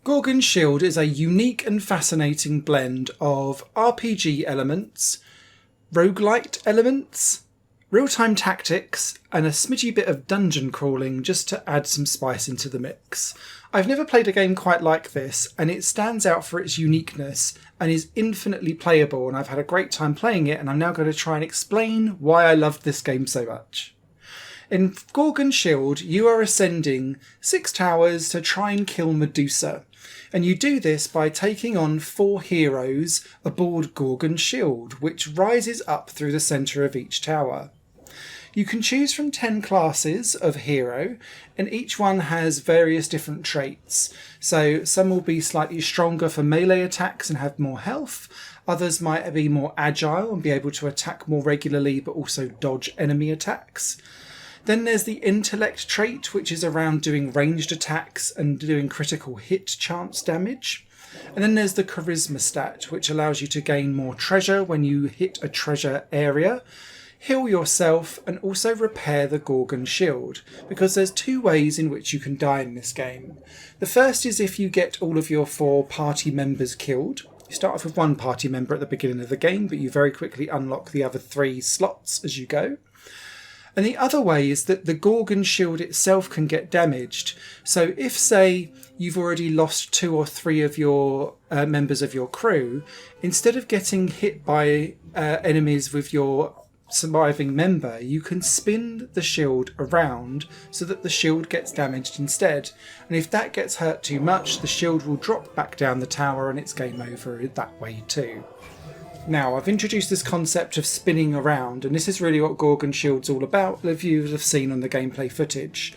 Gorgon's Shield is a unique and fascinating blend of RPG elements, roguelite elements, real-time tactics, and a smidgy bit of dungeon crawling just to add some spice into the mix. I've never played a game quite like this, and it stands out for its uniqueness and is infinitely playable, and I've had a great time playing it, and I'm now going to try and explain why I loved this game so much. In Gorgon's Shield, you are ascending 6 towers to try and kill Medusa, and you do this by taking on 4 heroes aboard Gorgon's Shield, which rises up through the centre of each tower. You can choose from 10 classes of hero, and each one has various different traits. So some will be slightly stronger for melee attacks and have more health. Others might be more agile and be able to attack more regularly but also dodge enemy attacks. Then there's the intellect trait, which is around doing ranged attacks and doing critical hit chance damage. And then there's the charisma stat, which allows you to gain more treasure when you hit a treasure area, heal yourself, and also repair the Gorgon Shield, because there's 2 ways in which you can die in this game. The first is if you get all of your 4 party members killed. You start off with 1 party member at the beginning of the game, but you very quickly unlock the other 3 slots as you go. And the other way is that the Gorgon Shield itself can get damaged. So if, say, you've already lost 2 or 3 of your members of your crew, instead of getting hit by enemies with your surviving member, you can spin the shield around so that the shield gets damaged instead. And if that gets hurt too much, the shield will drop back down the tower and it's game over that way too. Now, I've introduced this concept of spinning around, and this is really what Gorgon's Shield's all about, if you have seen on the gameplay footage.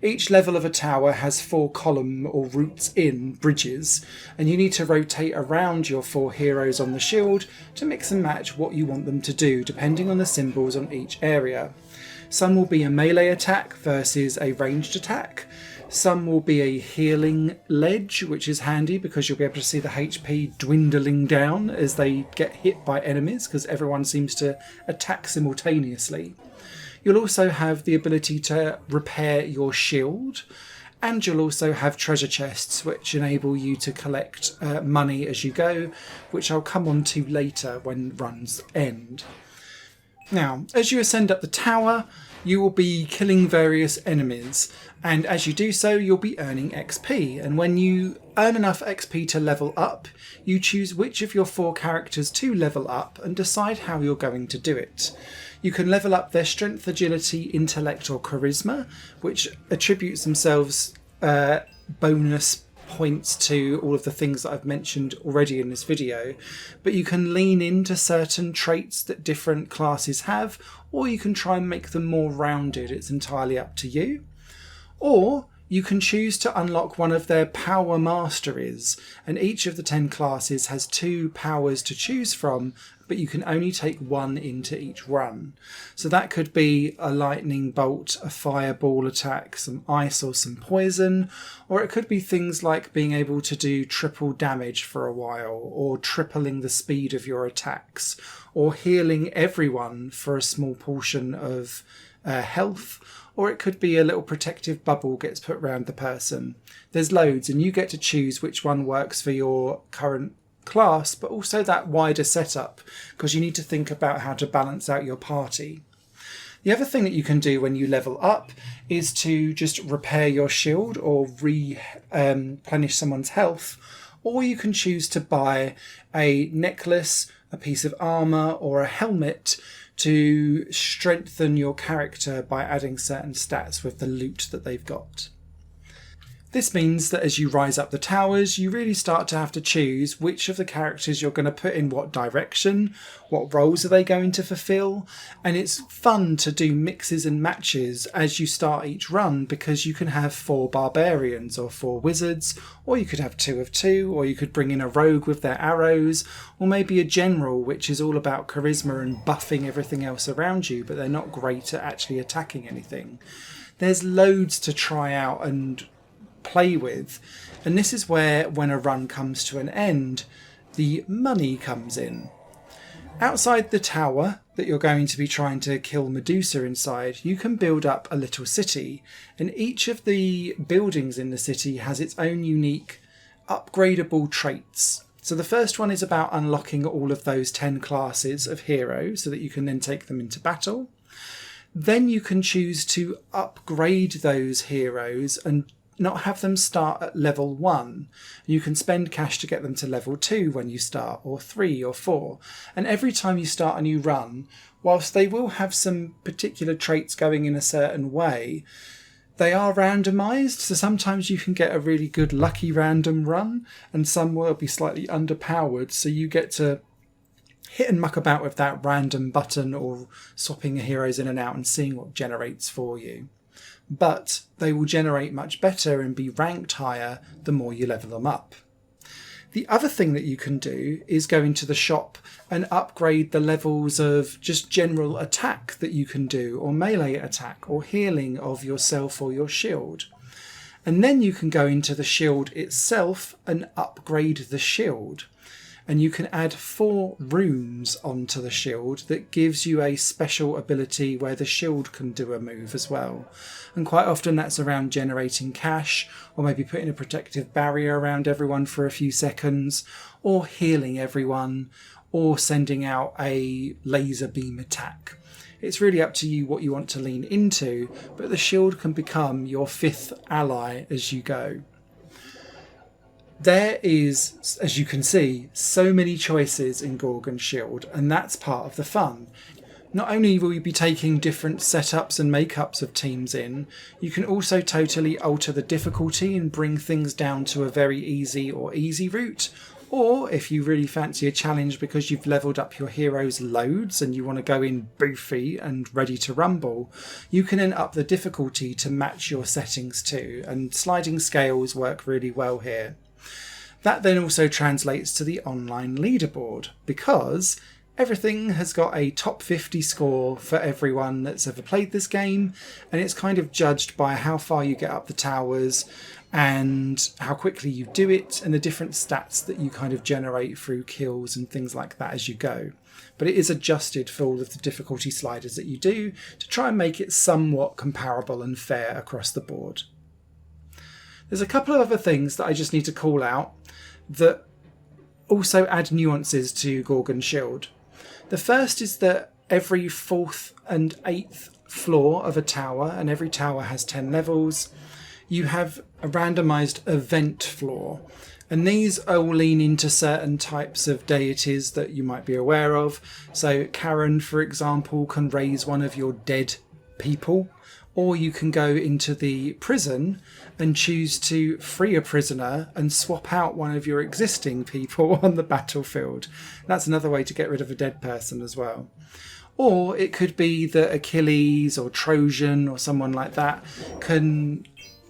Each level of a tower has 4 column or roots in bridges, and you need to rotate around your 4 heroes on the shield to mix and match what you want them to do, depending on the symbols on each area. Some will be a melee attack versus a ranged attack. Some will be a healing ledge, which is handy because you'll be able to see the HP dwindling down as they get hit by enemies, because everyone seems to attack simultaneously. You'll also have the ability to repair your shield, and you'll also have treasure chests which enable you to collect money as you go, which I'll come on to later when runs end. Now, as you ascend up the tower, you will be killing various enemies, and as you do so, you'll be earning XP, and when you earn enough XP to level up, you choose which of your 4 characters to level up and decide how you're going to do it. You can level up their strength, agility, intellect or charisma, which attributes themselves bonus points to all of the things that I've mentioned already in this video, but you can lean into certain traits that different classes have, or you can try and make them more rounded. It's entirely up to you. Or you can choose to unlock one of their power masteries, and each of the 10 classes has 2 powers to choose from, but you can only take 1 into each run. So that could be a lightning bolt, a fireball attack, some ice or some poison, or it could be things like being able to do triple damage for a while, or tripling the speed of your attacks, or healing everyone for a small portion of health, or it could be a little protective bubble gets put around the person. There's loads, and you get to choose which one works for your current class, but also that wider setup, because you need to think about how to balance out your party. The other thing that you can do when you level up is to just repair your shield or replenish someone's health, or you can choose to buy a necklace, a piece of armour or a helmet to strengthen your character by adding certain stats with the loot that they've got. This means that as you rise up the towers, you really start to have to choose which of the characters you're going to put in what direction, what roles are they going to fulfill, and it's fun to do mixes and matches as you start each run, because you can have 4 barbarians or 4 wizards, or you could have 2 of 2, or you could bring in a rogue with their arrows, or maybe a general which is all about charisma and buffing everything else around you, but they're not great at actually attacking anything. There's loads to try out and play with, and this is where, when a run comes to an end, the money comes in. Outside the tower that you're going to be trying to kill Medusa inside, you can build up a little city, and each of the buildings in the city has its own unique upgradable traits. So the first one is about unlocking all of those 10 classes of heroes so that you can then take them into battle. Then you can choose to upgrade those heroes and not have them start at level 1. You can spend cash to get them to level 2 when you start, or 3 or 4. And every time you start a new run, whilst they will have some particular traits going in a certain way, they are randomised, so sometimes you can get a really good lucky random run, and some will be slightly underpowered, so you get to hit and muck about with that random button or swapping heroes in and out and seeing what generates for you. But they will generate much better and be ranked higher the more you level them up. The other thing that you can do is go into the shop and upgrade the levels of just general attack that you can do, or melee attack, or healing of yourself or your shield. And then you can go into the shield itself and upgrade the shield. And you can add 4 runes onto the shield that gives you a special ability where the shield can do a move as well. And quite often that's around generating cash, or maybe putting a protective barrier around everyone for a few seconds, or healing everyone, or sending out a laser beam attack. It's really up to you what you want to lean into, but the shield can become your 5th ally as you go. There is, as you can see, so many choices in Gorgon Shield, and that's part of the fun. Not only will you be taking different setups and makeups of teams in, you can also totally alter the difficulty and bring things down to a very easy or easy route. Or if you really fancy a challenge because you've leveled up your heroes loads and you want to go in boofy and ready to rumble, you can then up the difficulty to match your settings too, and sliding scales work really well here. That then also translates to the online leaderboard, because everything has got a top 50 score for everyone that's ever played this game, and it's kind of judged by how far you get up the towers and how quickly you do it, and the different stats that you kind of generate through kills and things like that as you go. But it is adjusted for all of the difficulty sliders that you do to try and make it somewhat comparable and fair across the board. There's a couple of other things that I just need to call out that also add nuances to Gorgon Shield. The first is that every 4th and 8th floor of a tower, and every tower has 10 levels, you have a randomised event floor. And these all lean into certain types of deities that you might be aware of. So Karen, for example, can raise one of your dead people, or you can go into the prison and choose to free a prisoner and swap out one of your existing people on the battlefield. That's another way to get rid of a dead person as well. Or it could be that Achilles or Trojan or someone like that can,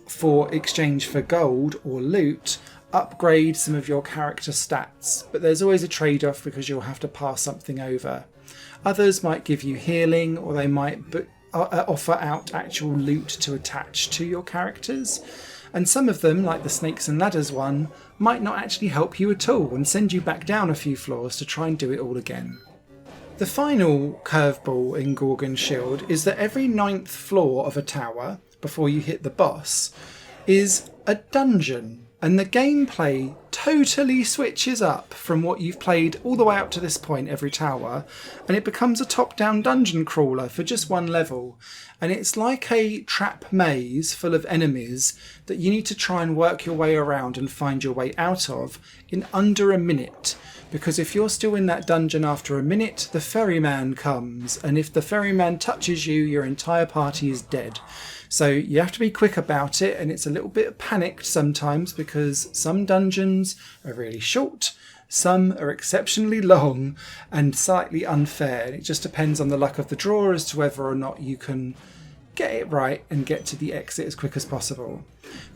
for exchange for gold or loot, upgrade some of your character stats. But there's always a trade-off because you'll have to pass something over. Others might give you healing, or they might offer out actual loot to attach to your characters, and some of them, like the Snakes and Ladders one, might not actually help you at all and send you back down a few floors to try and do it all again. The final curveball in Gorgon Shield is that every 9th floor of a tower, before you hit the boss, is a dungeon, and the gameplay totally switches up from what you've played all the way up to this point every tower, and it becomes a top-down dungeon crawler for just one level. And it's like a trap maze full of enemies that you need to try and work your way around and find your way out of in under a minute. Because if you're still in that dungeon after a minute, the ferryman comes, and if the ferryman touches you, your entire party is dead. So you have to be quick about it, and it's a little bit panicked sometimes because some dungeons are really short, some are exceptionally long and slightly unfair. It just depends on the luck of the draw as to whether or not you can get it right and get to the exit as quick as possible.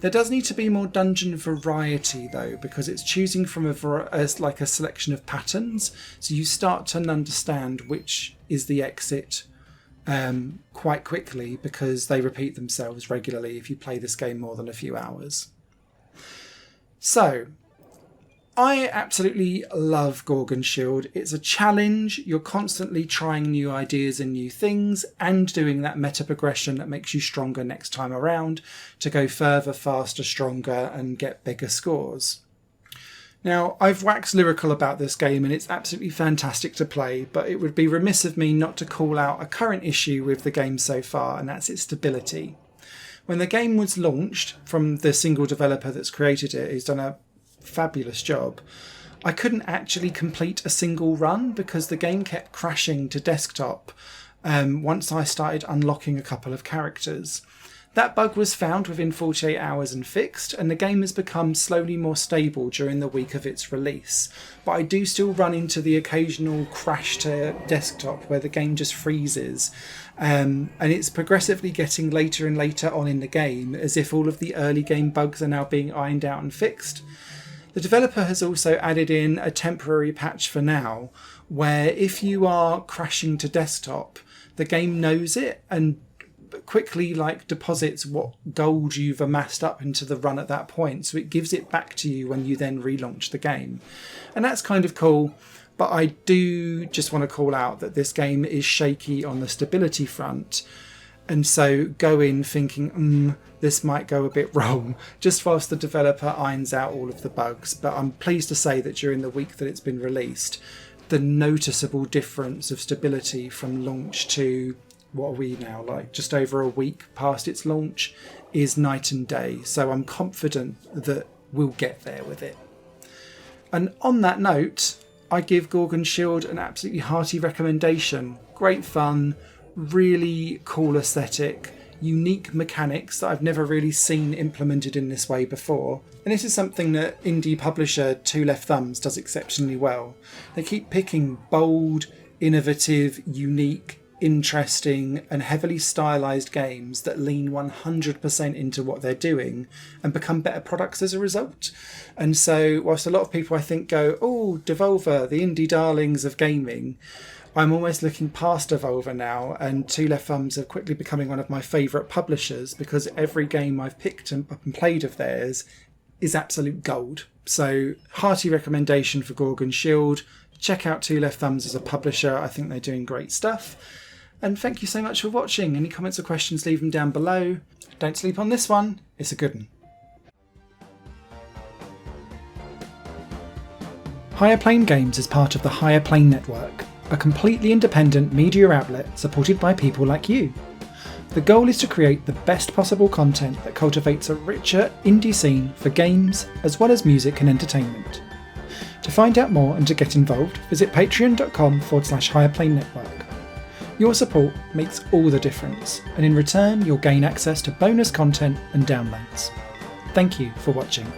There does need to be more dungeon variety though, because it's choosing from a selection of patterns, so you start to understand which is the exit quite quickly, because they repeat themselves regularly if you play this game more than a few hours. So, I absolutely love Gorgon Shield. It's a challenge. You're constantly trying new ideas and new things and doing that meta progression that makes you stronger next time around to go further, faster, stronger and get bigger scores. Now, I've waxed lyrical about this game and it's absolutely fantastic to play, but it would be remiss of me not to call out a current issue with the game so far, and that's its stability. When the game was launched from the single developer that's created it, who's done a fabulous job, I couldn't actually complete a single run because the game kept crashing to desktop once I started unlocking a couple of characters. That bug was found within 48 hours and fixed, and the game has become slowly more stable during the week of its release. But I do still run into the occasional crash to desktop where the game just freezes. And it's progressively getting later and later on in the game, as if all of the early game bugs are now being ironed out and fixed. The developer has also added in a temporary patch for now, where if you are crashing to desktop, the game knows it and quickly deposits what gold you've amassed up into the run at that point, so it gives it back to you when you then relaunch the game. And that's kind of cool, but I do just want to call out that this game is shaky on the stability front, and so go in thinking this might go a bit wrong just whilst the developer irons out all of the bugs. But I'm pleased to say that during the week that it's been released, the noticeable difference of stability from launch to what are we now, just over a week past its launch, is night and day. So I'm confident that we'll get there with it. And on that note, I give Gorgon Shield an absolutely hearty recommendation. Great fun, really cool aesthetic, unique mechanics that I've never really seen implemented in this way before. And this is something that indie publisher Two Left Thumbs does exceptionally well. They keep picking bold, innovative, unique, interesting and heavily stylized games that lean 100% into what they're doing and become better products as a result. And so whilst a lot of people I think go, oh, Devolver, the indie darlings of gaming, I'm almost looking past Devolver now, and Two Left Thumbs are quickly becoming one of my favourite publishers because every game I've picked up and played of theirs is absolute gold. So hearty recommendation for Gorgon Shield. Check out Two Left Thumbs as a publisher. I think they're doing great stuff. And thank you so much for watching. Any comments or questions, leave them down below. Don't sleep on this one. It's a good one. Higher Plane Games is part of the Higher Plane Network, a completely independent media outlet supported by people like you. The goal is to create the best possible content that cultivates a richer indie scene for games as well as music and entertainment. To find out more and to get involved, visit patreon.com/Higher Plane Network. Your support makes all the difference, and in return you'll gain access to bonus content and downloads. Thank you for watching.